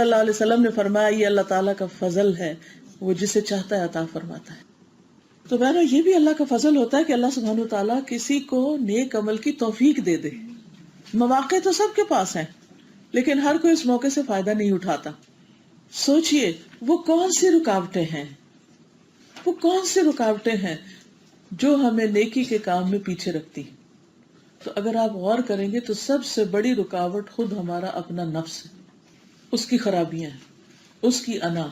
اللہ علیہ وسلم نے فرمایا یہ اللہ تعالیٰ کا فضل ہے، وہ جسے چاہتا ہے عطا فرماتا ہے۔ تو بہنوں یہ بھی اللہ کا فضل ہوتا ہے کہ اللہ سبحانہ وتعالیٰ کسی کو نیک عمل کی توفیق دے دے۔ مواقع تو سب کے پاس ہیں لیکن ہر کوئی اس موقع سے فائدہ نہیں اٹھاتا۔ سوچئے وہ کون سی رکاوٹیں ہیں، وہ کون سی رکاوٹیں ہیں جو ہمیں نیکی کے کام میں پیچھے رکھتی۔ تو اگر آپ غور کریں گے تو سب سے بڑی رکاوٹ خود ہمارا اپنا نفس ہے، اس کی خرابیاں ہیں، اس کی انا،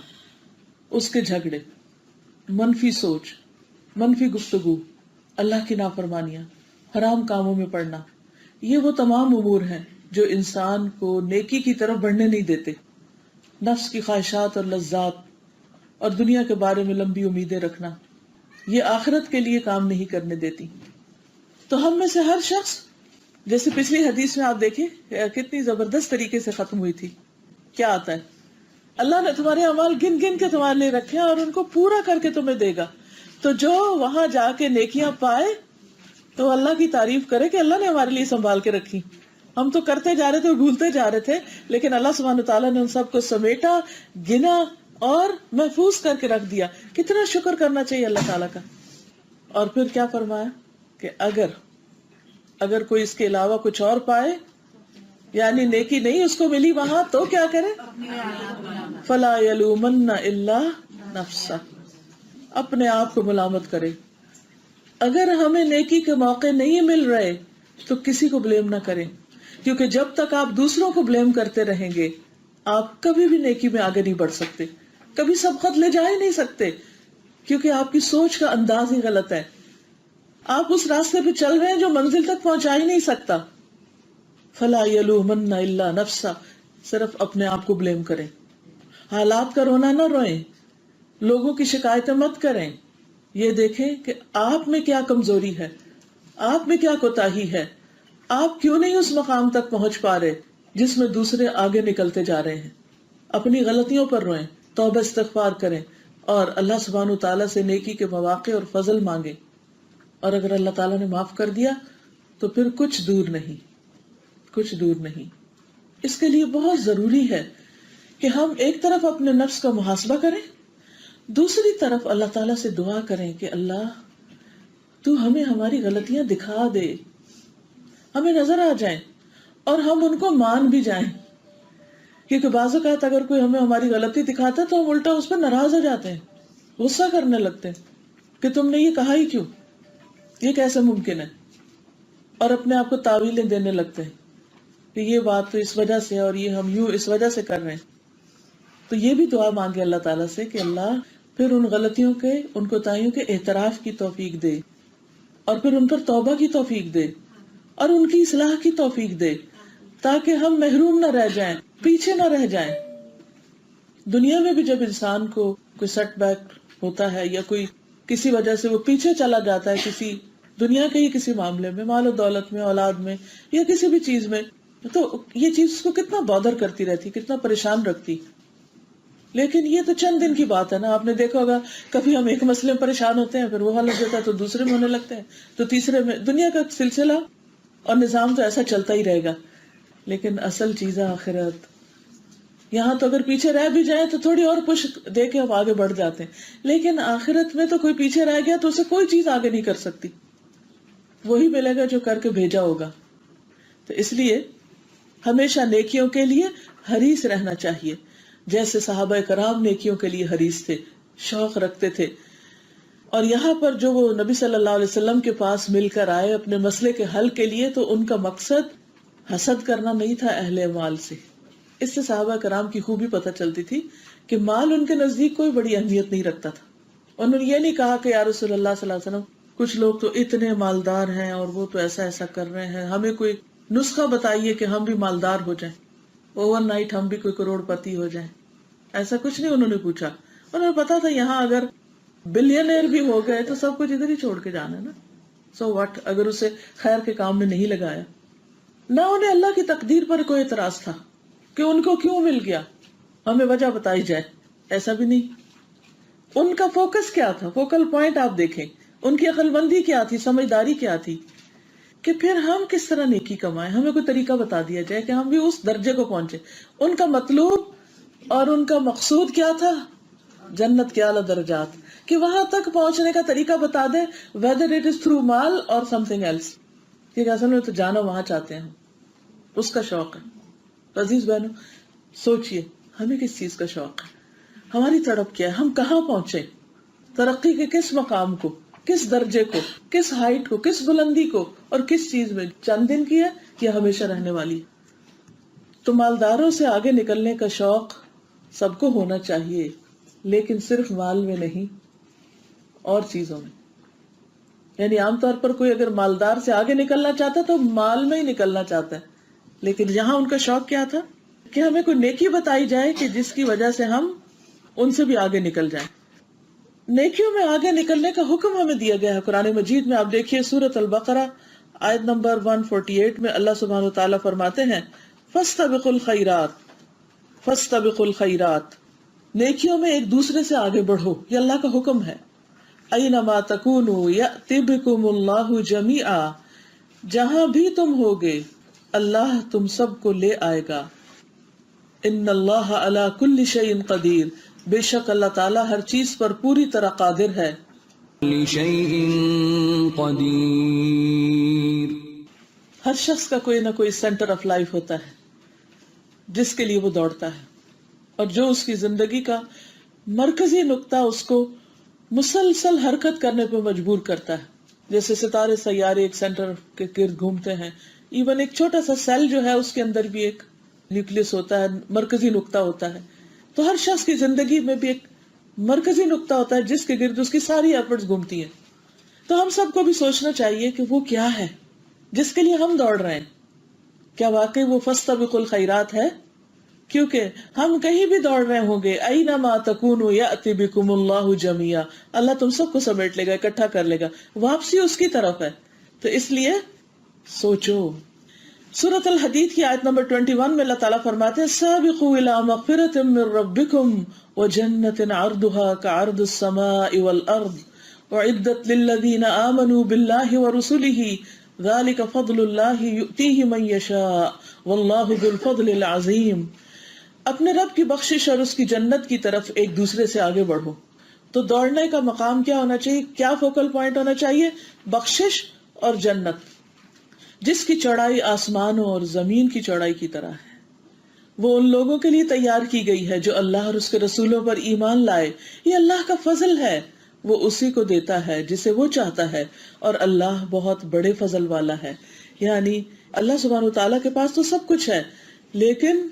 اس کے جھگڑے، منفی سوچ، منفی گفتگو، اللہ کی نافرمانیاں، حرام کاموں میں پڑنا، یہ وہ تمام امور ہیں جو انسان کو نیکی کی طرف بڑھنے نہیں دیتے۔ نفس کی خواہشات اور لذات اور دنیا کے بارے میں لمبی امیدیں رکھنا، یہ آخرت کے لیے کام نہیں کرنے دیتی۔ تو ہم میں سے ہر شخص، جیسے پچھلی حدیث میں آپ دیکھیں کتنی زبردست طریقے سے ختم ہوئی تھی، کیا آتا ہے اللہ نے تمہارے اعمال گن گن کے تمہارے لیے رکھے اور ان کو پورا کر کے تمہیں دے گا۔ تو جو وہاں جا کے نیکیاں پائے تو اللہ کی تعریف کرے کہ اللہ نے ہمارے لیے سنبھال کے رکھی۔ ہم تو کرتے جا رہے تھے اور بھولتے جا رہے تھے، لیکن اللہ سبحانہ تعالیٰ نے ان سب کو سمیٹا، گنا اور محفوظ کر کے رکھ دیا۔ کتنا شکر کرنا چاہیے اللہ تعالیٰ کا۔ اور پھر کیا فرمایا کہ اگر کوئی اس کے علاوہ کچھ اور پائے، یعنی نیکی نہیں اس کو ملی وہاں، تو کیا کرے؟ فلا یلومن الا نفسہ، اپنے آپ کو ملامت کرے۔ اگر ہمیں نیکی کے موقع نہیں مل رہے تو کسی کو بلیم نہ کریں، کیونکہ جب تک آپ دوسروں کو بلیم کرتے رہیں گے آپ کبھی بھی نیکی میں آگے نہیں بڑھ سکتے، کبھی سبقت لے جا ہی نہیں سکتے، کیونکہ آپ کی سوچ کا انداز ہی غلط ہے۔ آپ اس راستے پہ چل رہے ہیں جو منزل تک پہنچا ہی نہیں سکتا۔ فلا یلومن الا نفسہ، صرف اپنے آپ کو بلیم کریں۔ حالات کا رونا نہ روئیں، لوگوں کی شکایتیں مت کریں، یہ دیکھیں کہ آپ میں کیا کمزوری ہے، آپ میں کیا کوتاہی ہے، آپ کیوں نہیں اس مقام تک پہنچ پا رہے جس میں دوسرے آگے نکلتے جا رہے ہیں۔ اپنی غلطیوں پر روئیں، توبہ استغفار کریں اور اللہ سبحانہ تعالیٰ سے نیکی کے مواقع اور فضل مانگیں۔ اور اگر اللہ تعالیٰ نے معاف کر دیا تو پھر کچھ دور نہیں، کچھ دور نہیں۔ اس کے لیے بہت ضروری ہے کہ ہم ایک طرف اپنے نفس کا محاسبہ کریں، دوسری طرف اللہ تعالیٰ سے دعا کریں کہ اللہ تو ہمیں ہماری غلطیاں دکھا دے، ہمیں نظر آ جائیں اور ہم ان کو مان بھی جائیں۔ کیونکہ بعض اوقات اگر کوئی ہمیں ہماری غلطی دکھاتا ہے تو ہم الٹا اس پر ناراض ہو جاتے ہیں، غصہ کرنے لگتے ہیں کہ تم نے یہ کہا ہی کیوں، یہ کیسے ممکن ہے، اور اپنے آپ کو تاویلیں دینے لگتے ہیں کہ یہ بات تو اس وجہ سے اور یہ ہم یوں اس وجہ سے کر رہے ہیں۔ تو یہ بھی دعا مانگے اللہ تعالیٰ سے کہ اللہ پھر ان غلطیوں کے، ان کوتاہیوں کے اعتراف کی توفیق دے، اور پھر ان پر توبہ کی توفیق دے اور ان کی اصلاح کی توفیق دے، تاکہ ہم محروم نہ رہ جائیں، پیچھے نہ رہ جائیں۔ دنیا میں بھی جب انسان کو کوئی سیٹ بیک ہوتا ہے یا کوئی کسی وجہ سے وہ پیچھے چلا جاتا ہے کسی دنیا کے ہی کسی معاملے میں، مال و دولت میں، اولاد میں یا کسی بھی چیز میں، تو یہ چیز اس کو کتنا بادر کرتی رہتی، کتنا پریشان رکھتی۔ لیکن یہ تو چند دن کی بات ہے نا، آپ نے دیکھا ہوگا کبھی ہم ایک مسئلے میں پریشان ہوتے ہیں، پھر وہ حل ہو جاتا ہے تو دوسرے میں ہونے لگتے ہیں، تو تیسرے میں۔ دنیا کا سلسلہ اور نظام تو ایسا چلتا ہی رہے گا، لیکن اصل چیز آخرت۔ یہاں تو اگر پیچھے رہ بھی جائیں تو تھوڑی اور پش دے کے ہم آگے بڑھ جاتے ہیں، لیکن آخرت میں تو کوئی پیچھے رہ گیا تو اسے کوئی چیز آگے نہیں کر سکتی، وہی ملے گا جو کر کے بھیجا ہوگا۔ تو اس لیے ہمیشہ نیکیوں کے لیے حریص رہنا چاہیے، جیسے صحابہ کرام نیکیوں کے لیے حریص تھے، شوق رکھتے تھے۔ اور یہاں پر جو وہ نبی صلی اللہ علیہ وسلم کے پاس مل کر آئے اپنے مسئلے کے حل کے لیے، تو ان کا مقصد حسد کرنا نہیں تھا اہل مال سے۔ اس سے صحابہ کرام کی خوبی پتہ چلتی تھی کہ مال ان کے نزدیک کوئی بڑی اہمیت نہیں رکھتا تھا۔ انہوں نے یہ نہیں کہا کہ یا رسول اللہ صلی اللہ علیہ وسلم کچھ لوگ تو اتنے مالدار ہیں اور وہ تو ایسا ایسا کر رہے ہیں، ہمیں کوئی نسخہ بتائیے کہ ہم بھی مالدار ہو جائیں، اوور نائٹ ہم بھی کوئی کروڑ پتی ہو جائیں۔ ایسا کچھ نہیں انہوں نے پوچھا، انہوں نے پتا تھا یہاں اگر بلینئر بھی ہو گئے تو سب کچھ ادھر ہی چھوڑ کے جانا ہے نا، سو واٹ اگر اسے خیر کے کام میں نہیں لگایا۔ نہ انہیں اللہ کی تقدیر پر کوئی اعتراض تھا کہ ان کو کیوں مل گیا، ہمیں وجہ بتائی جائے، ایسا بھی نہیں۔ ان کا فوکس کیا تھا، فوکل پوائنٹ آپ دیکھیں، ان کی عقل مندی کیا تھی، سمجھداری کیا تھی کہ پھر ہم کس طرح نیکی کمائیں، ہمیں کوئی طریقہ بتا دیا جائے کہ ہم بھی اس درجے کو پہنچے۔ ان کا مطلوب اور ان کا مقصود کیا تھا؟ جنت کے اعلیٰ درجات، کہ وہاں تک پہنچنے کا طریقہ بتا دے، whether it is through مال اور something else، کہ اصل میں تو جانا وہاں چاہتے ہیں، اس کا شوق ہے۔ عزیز بہنوں، سوچئے ہمیں کس چیز کا شوق ہے، ہماری تڑپ کیا ہے، ہم کہاں پہنچے، ترقی کے کس مقام کو، کس درجے کو، کس ہائٹ کو، کس بلندی کو، اور کس چیز میں، چند دن کی ہے یا ہمیشہ رہنے والی۔ تو مالداروں سے آگے نکلنے کا شوق سب کو ہونا چاہیے، لیکن صرف مال میں نہیں، اور چیزوں میں۔ یعنی عام طور پر کوئی اگر مالدار سے آگے نکلنا چاہتا تو مال میں ہی نکلنا چاہتا ہے، لیکن یہاں ان کا شوق کیا تھا کہ ہمیں کوئی نیکی بتائی جائے کہ جس کی وجہ سے ہم ان سے بھی آگے نکل جائیں۔ نیکیوں میں آگے نکلنے کا حکم ہمیں دیا گیا ہے قرآن مجید میں۔ آپ دیکھیے سورۃ البقرہ آیت نمبر 148 میں اللہ سبحانہ وتعالیٰ فرماتے ہیں فَاسْتَبِقُوا الْخَيْرَاتِ، فَاسْتَبِقُوا الْخَيْرَاتِ، نیکیوں میں ایک دوسرے سے آگے بڑھو، یہ اللہ کا حکم ہے۔ اَيْنَمَا تَكُونُوا يَأْتِ بِكُمُ اللَّهُ جَمِيعًا، جہاں بھی تم ہوگے اللہ تم سب کو لے آئے گا۔ ان اللہ علی کل شیء قدیر، بے شک اللہ تعالیٰ ہر چیز پر پوری طرح قادر ہے۔ لشیء قدیر، ہر شخص کا کوئی نہ کوئی سینٹر آف لائف ہوتا ہے جس کے لیے وہ دوڑتا ہے، اور جو اس کی زندگی کا مرکزی نقطہ اس کو مسلسل حرکت کرنے پہ مجبور کرتا ہے۔ جیسے ستارے سیارے ایک سینٹر کے گرد گھومتے ہیں، ایون ایک چھوٹا سا سیل جو ہے اس کے اندر بھی ایک نیوکلیس ہوتا ہے، مرکزی نقطہ ہوتا ہے۔ تو ہر شخص کی زندگی میں بھی ایک مرکزی نقطہ ہوتا ہے جس کے گرد اس کی ساری ایفرٹس گھومتی ہیں۔ تو ہم سب کو بھی سوچنا چاہیے کہ وہ کیا ہے جس کے لیے ہم دوڑ رہے ہیں۔ کیا واقعی وہ فاستبقوا الخیرات ہے؟ کیونکہ ہم کہیں بھی دوڑ رہے ہوں گے، اینما تکونوا یأتی بکم اللہ جمیعا، اللہ تم سب کو سمیٹ لے گا، اکٹھا کر لے گا، واپسی اس کی طرف ہے۔ تو اس لیے سوچو۔ سورۃ الحدید کی آیت نمبر 21 میں اللہ تعالیٰ فرماتے ہیں سابقوا الی مغفرۃ من ربکم وجنۃ عرضها كعرض السماء والارض اعدت للذین آمنوا باللہ ورسلہ ذلك فضل اللہ یؤتیہ من یشاء واللہ ذو الفضل العظیم۔ اپنے رب کی بخشش اور اس کی جنت کی طرف ایک دوسرے سے آگے بڑھو۔ تو دوڑنے کا مقام کیا ہونا چاہیے، کیا فوکل پوائنٹ ہونا چاہیے؟ بخشش اور جنت، جس کی چوڑائی آسمانوں اور زمین کی چوڑائی کی طرح ہے۔ وہ ان لوگوں کے لیے تیار کی گئی ہے جو اللہ اور اس کے رسولوں پر ایمان لائے۔ یہ اللہ کا فضل ہے، وہ اسی کو دیتا ہے جسے وہ چاہتا ہے، اور اللہ بہت بڑے فضل والا ہے۔ یعنی اللہ سبحانہ وتعالیٰ کے پاس تو سب کچھ ہے، لیکن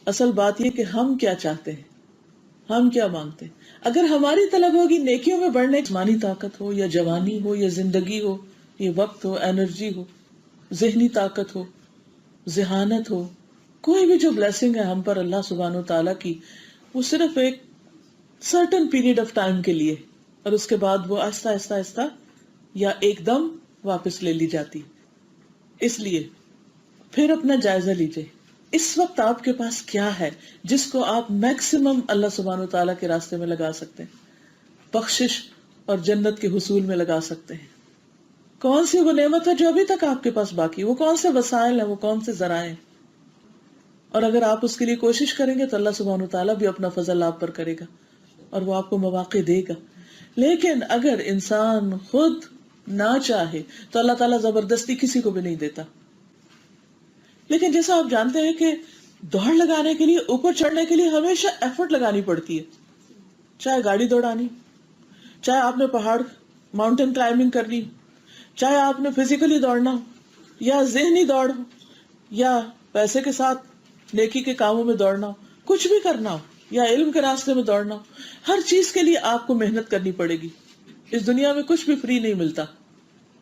اصل بات یہ کہ ہم کیا چاہتے ہیں، ہم کیا مانگتے ہیں۔ اگر ہماری طلب ہوگی نیکیوں میں بڑھنے، جسمانی طاقت ہو یا جوانی ہو یا زندگی ہو، یہ وقت ہو، انرجی ہو، ذہنی طاقت ہو، ذہانت ہو، کوئی بھی جو بلیسنگ ہے ہم پر اللہ سبحانہ وتعالیٰ کی، وہ صرف ایک سرٹن پیریڈ آف ٹائم کے لیے، اور اس کے بعد وہ آہستہ آہستہ آہستہ یا ایک دم واپس لے لی جاتی۔ اس لیے پھر اپنا جائزہ لیجئے، اس وقت آپ کے پاس کیا ہے جس کو آپ میکسیمم اللہ سبحانہ وتعالیٰ کے راستے میں لگا سکتے ہیں، بخشش اور جنت کے حصول میں لگا سکتے ہیں۔ کون سی وہ نعمت ہے جو ابھی تک آپ کے پاس باقی، وہ کون سے وسائل ہیں، وہ کون سے ذرائع ہیں، اور اگر آپ اس کے لیے کوشش کریں گے تو اللہ سبحانہ وتعالیٰ بھی اپنا فضل آپ پر کرے گا اور وہ آپ کو مواقع دے گا۔ لیکن اگر انسان خود نہ چاہے تو اللہ تعالیٰ زبردستی کسی کو بھی نہیں دیتا۔ لیکن جیسا آپ جانتے ہیں کہ دوڑ لگانے کے لیے، اوپر چڑھنے کے لیے ہمیشہ ایفرٹ لگانی پڑتی ہے، چاہے گاڑی دوڑانی، چاہے آپ نے پہاڑ ماؤنٹین کلائمبنگ کرنی، چاہے آپ نے فزیکلی دوڑنا ہو یا ذہنی دوڑ ہو یا پیسے کے ساتھ نیکی کے کاموں میں دوڑنا ہو، کچھ بھی کرنا ہو یا علم کے راستے میں دوڑنا ہو، ہر چیز کے لیے آپ کو محنت کرنی پڑے گی۔ اس دنیا میں کچھ بھی فری نہیں ملتا،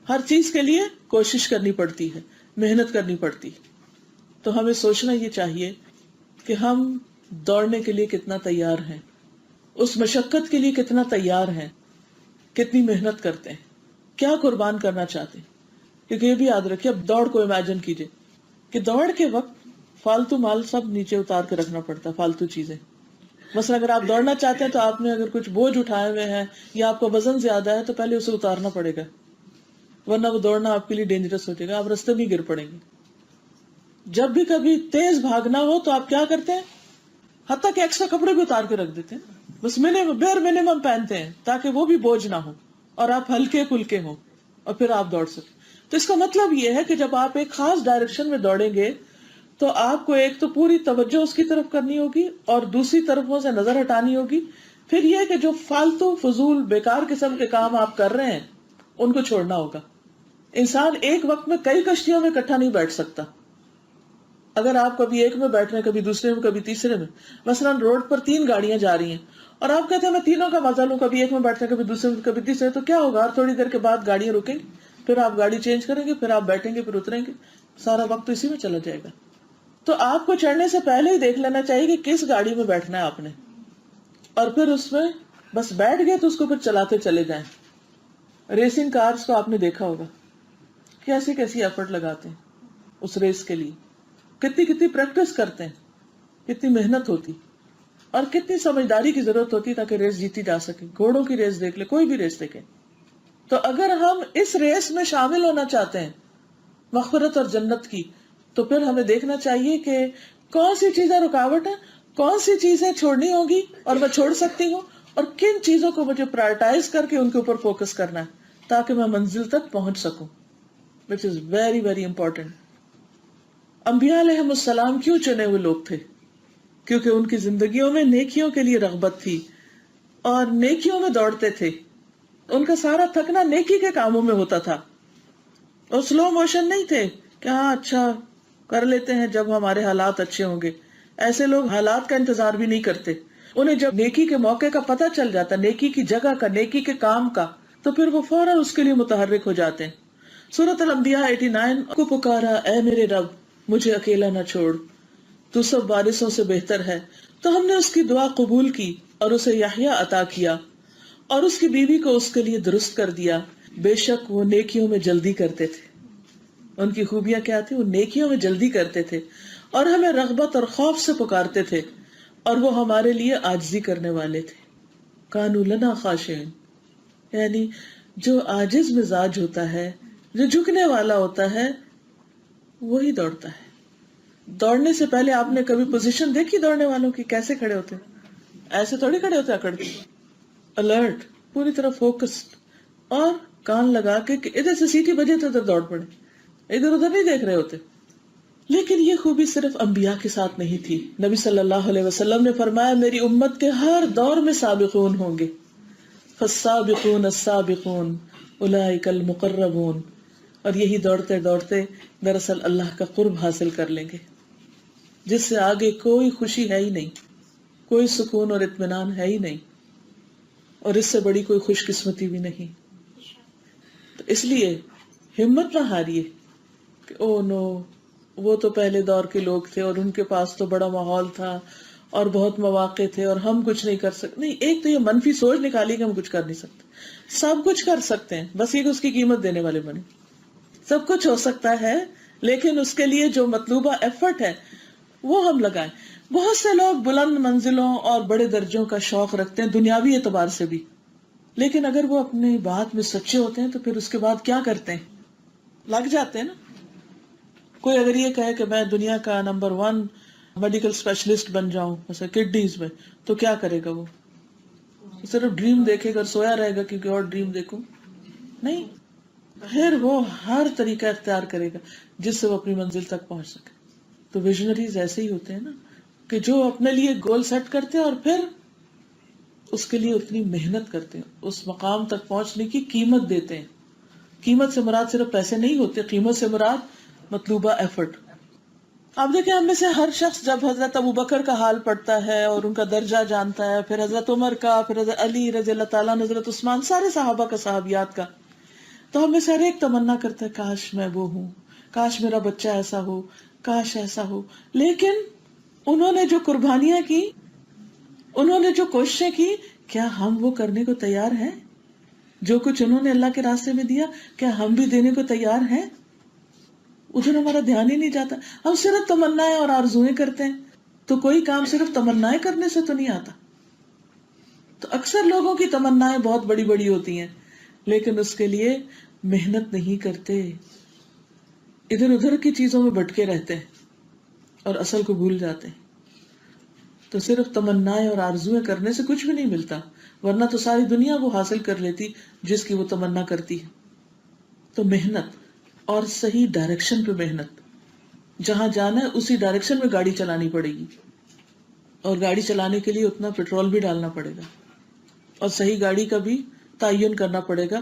ہر چیز کے لیے کوشش کرنی پڑتی ہے، محنت کرنی پڑتی ہے۔ تو ہمیں سوچنا یہ چاہیے کہ ہم دوڑنے کے لیے کتنا تیار ہیں، اس مشقت کے لیے کتنا تیار ہیں، کتنی محنت کرتے ہیں، کیا قربان کرنا چاہتے ہیں۔ کیونکہ یہ بھی یاد رکھیے، اب دوڑ کو امیجن کیجئے کہ دوڑ کے وقت فالتو مال سب نیچے اتار کے رکھنا پڑتا ہے، فالتو چیزیں۔ مثلا اگر آپ دوڑنا چاہتے ہیں تو آپ نے اگر کچھ بوجھ اٹھائے ہوئے ہیں یا آپ کا وزن زیادہ ہے تو پہلے اسے اتارنا پڑے گا، ورنہ وہ دوڑنا آپ کے لیے ڈینجرس ہو جائے گا، آپ رستے میں گر پڑیں گے۔ جب بھی کبھی تیز بھاگنا ہو تو آپ کیا کرتے ہیں؟ حتیٰ کہ ایکسٹرا کپڑے بھی اتار کے رکھ دیتے ہیں، بس بیئر منیمم پہنتے ہیں تاکہ وہ بھی بوجھ نہ ہو اور آپ ہلکے پھلکے ہوں اور پھر آپ دوڑ سکیں. تو اس کا مطلب یہ ہے کہ جب آپ ایک خاص ڈائریکشن میں دوڑیں گے تو آپ کو ایک تو پوری توجہ اس کی طرف کرنی ہوگی اور دوسری طرفوں سے نظر ہٹانی ہوگی. پھر یہ کہ جو فالتو فضول بیکار قسم کے کام آپ کر رہے ہیں ان کو چھوڑنا ہوگا. انسان ایک وقت میں کئی کشتیوں میں اکٹھا نہیں بیٹھ سکتا. اگر آپ کبھی ایک میں بیٹھ رہے ہیں، کبھی دوسرے میں، کبھی تیسرے میں، مثلاً روڈ پر 3 گاڑیاں جا رہی ہیں اور آپ کہتے ہیں میں تینوں کا مزہ لوں، کبھی ایک میں بیٹھتے ہیں، کبھی دوسرے میں، کبھی تیسرے، تو کیا ہوگا؟ تھوڑی دیر کے بعد گاڑیاں رکیں گی، پھر آپ گاڑی چینج کریں گے، پھر آپ بیٹھیں گے، پھر اتریں گے، سارا وقت تو اسی میں چلا جائے گا. تو آپ کو چڑھنے سے پہلے ہی دیکھ لینا چاہیے کہ کس گاڑی میں بیٹھنا ہے آپ نے، اور پھر اس میں بس بیٹھ گئے تو اس کو پھر چلاتے چلے جائیں. ریسنگ کارز کو آپ نے دیکھا ہوگا کیسی کیسی ایفرٹ لگاتے ہیں اس ریس کے لیے، کتنی پریکٹس کرتے ہیں، کتنی محنت ہوتی اور کتنی سمجھداری کی ضرورت ہوتی تاکہ ریس جیتی جا سکے. گھوڑوں کی ریس دیکھ لے، کوئی بھی ریس دیکھیں. تو اگر ہم اس ریس میں شامل ہونا چاہتے ہیں مغفرت اور جنت کی، تو پھر ہمیں دیکھنا چاہیے کہ کون سی چیزیں رکاوٹ ہیں، کون سی چیزیں چھوڑنی ہوگی اور میں چھوڑ سکتی ہوں، اور کن چیزوں کو مجھے پرائرٹائز کر کے ان کے اوپر فوکس کرنا ہے تاکہ میں منزل تک پہنچ سکوں، which is very very important. انبیاء علیہ السلام کیوں چنے ہوئے لوگ تھے؟ کیونکہ ان کی زندگیوں میں نیکیوں کے لیے رغبت تھی اور نیکیوں میں دوڑتے تھے. ان کا سارا تھکنا نیکی کے کاموں میں ہوتا تھا اور سلو موشن نہیں تھے کہ ہاں اچھا کر لیتے ہیں جب ہمارے حالات اچھے ہوں گے. ایسے لوگ حالات کا انتظار بھی نہیں کرتے. انہیں جب نیکی کے موقع کا پتہ چل جاتا، نیکی کی جگہ کا، نیکی کے کام کا، تو پھر وہ فوراً اس کے لیے متحرک ہو جاتے ہیں. سورۃ الانبیاء 89 کو پکارا اے میرے رب مجھے اکیلا نہ چھوڑ، تو سب وارثوں سے بہتر ہے. تو ہم نے اس کی دعا قبول کی اور اسے یحییٰ عطا کیا اور اس کی بیوی کو اس کے لیے درست کر دیا. بے شک وہ نیکیوں میں جلدی کرتے تھے. ان کی خوبیاں کیا تھی؟ وہ نیکیوں میں جلدی کرتے تھے اور ہمیں رغبت اور خوف سے پکارتے تھے اور وہ ہمارے لیے عاجزی کرنے والے تھے. کانوا لنا خاشعین، یعنی جو عاجز مزاج ہوتا ہے، جو جھکنے والا ہوتا ہے، وہی دوڑتا ہے. دوڑنے سے پہلے آپ نے کبھی پوزیشن دیکھی دوڑنے والوں کی؟ کیسے کھڑے ہوتے ہیں؟ ایسے تھوڑی کھڑے ہوتے اکڑ کے، الرٹ، پوری طرح فوکسڈ، اور کان لگا کے کہ ادھر سے سیٹی بجے تو ادھر دوڑ پڑے، ادھر ادھر نہیں دیکھ رہے ہوتے. لیکن یہ خوبی صرف انبیاء کے ساتھ نہیں تھی. نبی صلی اللہ علیہ وسلم نے فرمایا میری امت کے ہر دور میں سابقون ہوں گے، فالسابقون السابقون اولئک المقربون، اور یہی دوڑتے دوڑتے دراصل اللہ کا قرب حاصل کر لیں گے جس سے آگے کوئی خوشی ہے ہی نہیں، کوئی سکون اور اطمینان ہے ہی نہیں، اور اس سے بڑی کوئی خوش قسمتی بھی نہیں. تو اس لیے ہمت نہ ہاریے کہ او نو وہ تو پہلے دور کے لوگ تھے اور ان کے پاس تو بڑا ماحول تھا اور بہت مواقع تھے اور ہم کچھ نہیں کر سکتے. نہیں، ایک تو یہ منفی سوچ نکالی کہ ہم کچھ کر نہیں سکتے. سب کچھ کر سکتے ہیں، بس یہ کہ اس کی قیمت دینے والے بنے. سب کچھ ہو سکتا ہے لیکن اس کے لیے جو مطلوبہ ایفرٹ ہے وہ ہم لگائیں. بہت سے لوگ بلند منزلوں اور بڑے درجوں کا شوق رکھتے ہیں دنیاوی اعتبار سے بھی، لیکن اگر وہ اپنی بات میں سچے ہوتے ہیں تو پھر اس کے بعد کیا کرتے ہیں؟ لگ جاتے ہیں نا. کوئی اگر یہ کہے کہ میں دنیا کا نمبر 1 میڈیکل اسپیشلسٹ بن جاؤں جیسے کڈنیز میں، تو کیا کرے گا؟ وہ صرف ڈریم دیکھے گا اور سویا رہے گا کیونکہ اور ڈریم دیکھوں؟ نہیں، پھر وہ ہر طریقہ اختیار کرے گا جس سے وہ اپنی منزل تک پہنچ سکے. تو ویژنریز ایسے ہی ہوتے ہیں نا کہ جو اپنے لیے گول سیٹ کرتے ہیں اور پھر اس کے لیے اتنی محنت کرتے ہیں، اس مقام تک پہنچنے کی قیمت دیتے ہیں. قیمت سے مراد صرف پیسے نہیں ہوتے، قیمت سے مراد مطلوبہ ایفرٹ. آپ دیکھیں ہم میں سے ہر شخص جب حضرت ابوبکر کا حال پڑھتا ہے اور ان کا درجہ جانتا ہے، پھر حضرت عمر کا، پھر حضرت علی رضی اللہ تعالیٰ، حضرت عثمان، سارے صحابہ کا، صحابیات کا، تو ہم میں سے ہر ایک تمنا کرتا ہے کاش میں وہ ہوں، کاش میرا بچہ ایسا ہو، کاش ایسا ہو. لیکن انہوں نے جو قربانیاں کی، انہوں نے جو کوششیں کی، کیا ہم وہ کرنے کو تیار ہیں؟ جو کچھ انہوں نے اللہ کے راستے میں دیا کیا ہم بھی دینے کو تیار ہیں؟ ادھر ہمارا دھیان ہی نہیں جاتا. ہم صرف تمنائیں اور آرزویں کرتے ہیں. تو کوئی کام صرف تمنائیں کرنے سے تو نہیں آتا. تو اکثر لوگوں کی تمنائیں بہت بڑی بڑی ہوتی ہیں لیکن اس کے لیے محنت نہیں کرتے، ادھر ادھر کی چیزوں میں بھٹکے رہتے ہیں اور اصل کو بھول جاتے ہیں. تو صرف تمنائیں اور آرزویں کرنے سے کچھ بھی نہیں ملتا، ورنہ تو ساری دنیا وہ حاصل کر لیتی جس کی وہ تمنا کرتی ہے۔ تو محنت اور صحیح ڈائریکشن پہ محنت، جہاں جانا ہے اسی ڈائریکشن میں گاڑی چلانی پڑے گی، اور گاڑی چلانے کے لیے اتنا پیٹرول بھی ڈالنا پڑے گا، اور صحیح گاڑی کا بھی تعین کرنا پڑے گا